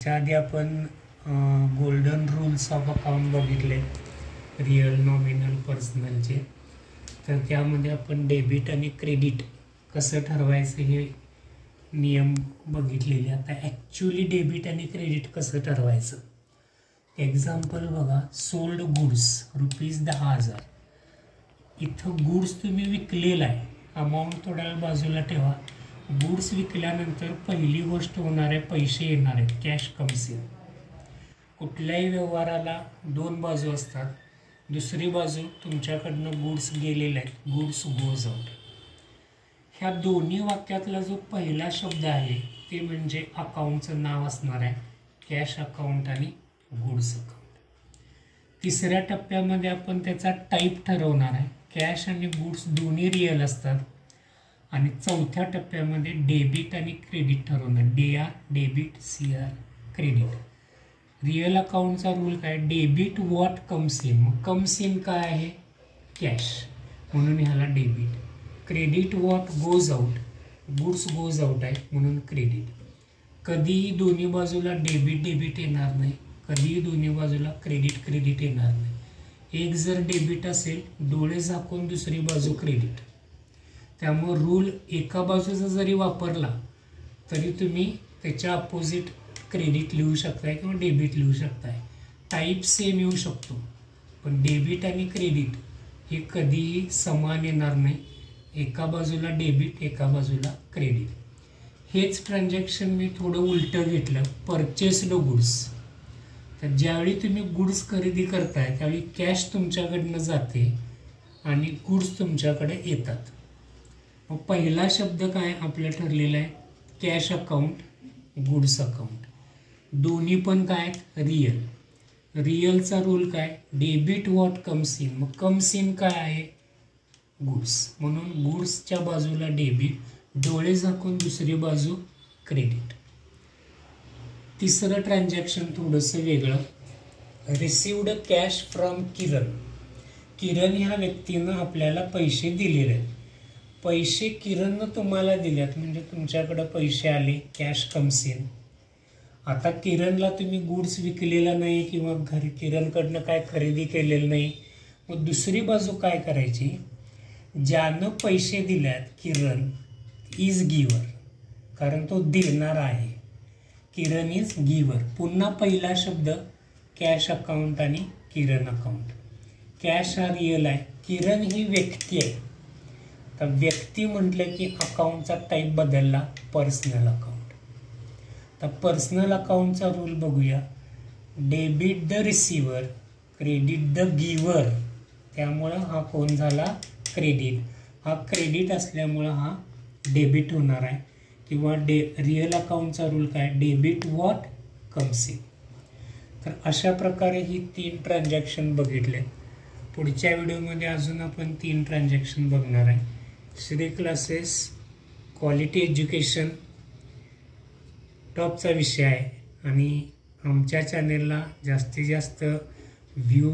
त्याआधी आपण golden rules of account बघितले रिअल, नॉमिनल, पर्सनलचे. तर त्यामध्ये आपण डेबिट आणि क्रेडिट कसं ठरवायचं हे नियम बघितलेले. आता ॲक्च्युली डेबिट आणि क्रेडिट कसं ठरवायचं. एक्झाम्पल बघा, सोल्ड गुड्स ₹10,000. इथं गुड्स तुम्ही विकलेला आहे, अमाऊंट थोड्या बाजूला ठेवा. गुड्स विकल्यानंतर पहिली गोष्ट होणार आहे, पैसे येणार आहेत, कॅश कम्स इन. कुठल्याही व्यवहाराला दोन बाजू असतात. दुसरी बाजू तुमच्याकडनं गुड्स गेलेले आहेत, गुड्स गोज आउट. ह्या दोन्ही वाक्यातला जो पहिला शब्द आहे ते म्हणजे अकाउंटचं नाव असणार आहे, कॅश अकाउंट आणि गुड्स अकाउंट. तिसऱ्या टप्प्यामध्ये आपण त्याचा टाईप ठरवणार आहे, कॅश आणि गुड्स दोन्ही रिअल असतात. आणि चौथ्या टप्प्यामध्ये डेबिट आणि क्रेडिट ठरवणार, DR debit, CR credit. Real अकाउंटचा रूल काय, डेबिट व्हॉट कम्स इन. मग कम्स इन काय आहे, कॅश, म्हणून ह्याला debit. Credit what goes out, goods goes out आहे म्हणून क्रेडिट. कधीही दोन्ही बाजूला डेबिट डेबिट येणार नाही, कधीही दोन्ही बाजूला क्रेडिट क्रेडिट येणार नाही. एक जर डेबिट असेल, डोळे झाकून दुसरी बाजू क्रेडिट. त्यामुळे रूल एका बाजूचा जरी वापरला तरी तुम्ही त्याच्या अपोजिट क्रेडिट लिहू शकताय किंवा डेबिट लिहू शकताय. टाईप सेम येऊ शकतो, पण डेबिट आणि क्रेडिट हे कधीही समान येणार नाही. एका बाजूला डेबिट, एका बाजूला क्रेडिट. हेच ट्रान्झॅक्शन मी थोडं उलटं घेतलं, परचेस्ड गुड्स. तर ज्यावेळी तुम्ही गुड्स खरेदी करताय त्यावेळी कॅश तुमच्याकडनं जाते आणि गुड्स तुमच्याकडे येतात. मग पहिला शब्द काय आपलं ठरलेला आहे, कॅश अकाउंट, गुड्स अकाउंट. दोन्ही पण काय, रिअल. रिअलचा रूल काय, डेबिट व्हॉट कम्स इन. मग कम्स इन काय आहे, गुड्स, म्हणून गुड्सच्या बाजूला डेबिट, डोळे झाकून दुसरी बाजू क्रेडिट. तिसरं ट्रान्झॅक्शन थोडंसं वेगळं, रिसिव्ड कॅश फ्रॉम किरण. किरण ह्या व्यक्तीनं आपल्याला पैसे दिलेले आहेत. पैसे किरणनं तुम्हाला दिल्यात म्हणजे तुमच्याकडं पैसे आले, कॅश कम्स इन. आता किरणला तुम्ही गुड्स विकलेला नाही किंवा घरी किरणकडनं काय खरेदी केलेलं नाही. मग दुसरी बाजू काय करायची, ज्यानं पैसे दिल्यात किरण इज गिवर, कारण तो देणार आहे. किरण इज गिवर. पुन्हा पहिला शब्द कॅश अकाउंट आणि किरण अकाउंट. कॅश हा रिअल आहे, किरण ही व्यक्ती आहे. तर व्यक्ती म्हटलं की अकाउंटचा टाईप बदलला, पर्सनल अकाउंट. तर पर्सनल अकाउंटचा रूल बघूया, debit the receiver, credit the giver. त्यामुळं हा कोण झाला, क्रेडिट. हा क्रेडिट असल्यामुळं हा डेबिट होणार आहे. किंवा रिअल अकाउंटचा रूल काय, डेबिट व्हॉट कम्स इन. तर अशा प्रकारे ही 3 ट्रान्झॅक्शन बघितले. पुढच्या व्हिडिओमध्ये अजून आपण 3 ट्रान्झॅक्शन बघणार आहे. श्री क्लासेस क्वालिटी एज्युकेशन टॉपचा विषय आहे आणि आमच्या चॅनेलला जास्तीत जास्त व्ह्यू,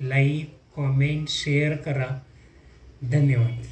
लाईक, कॉमेंट, शेअर करा. धन्यवाद.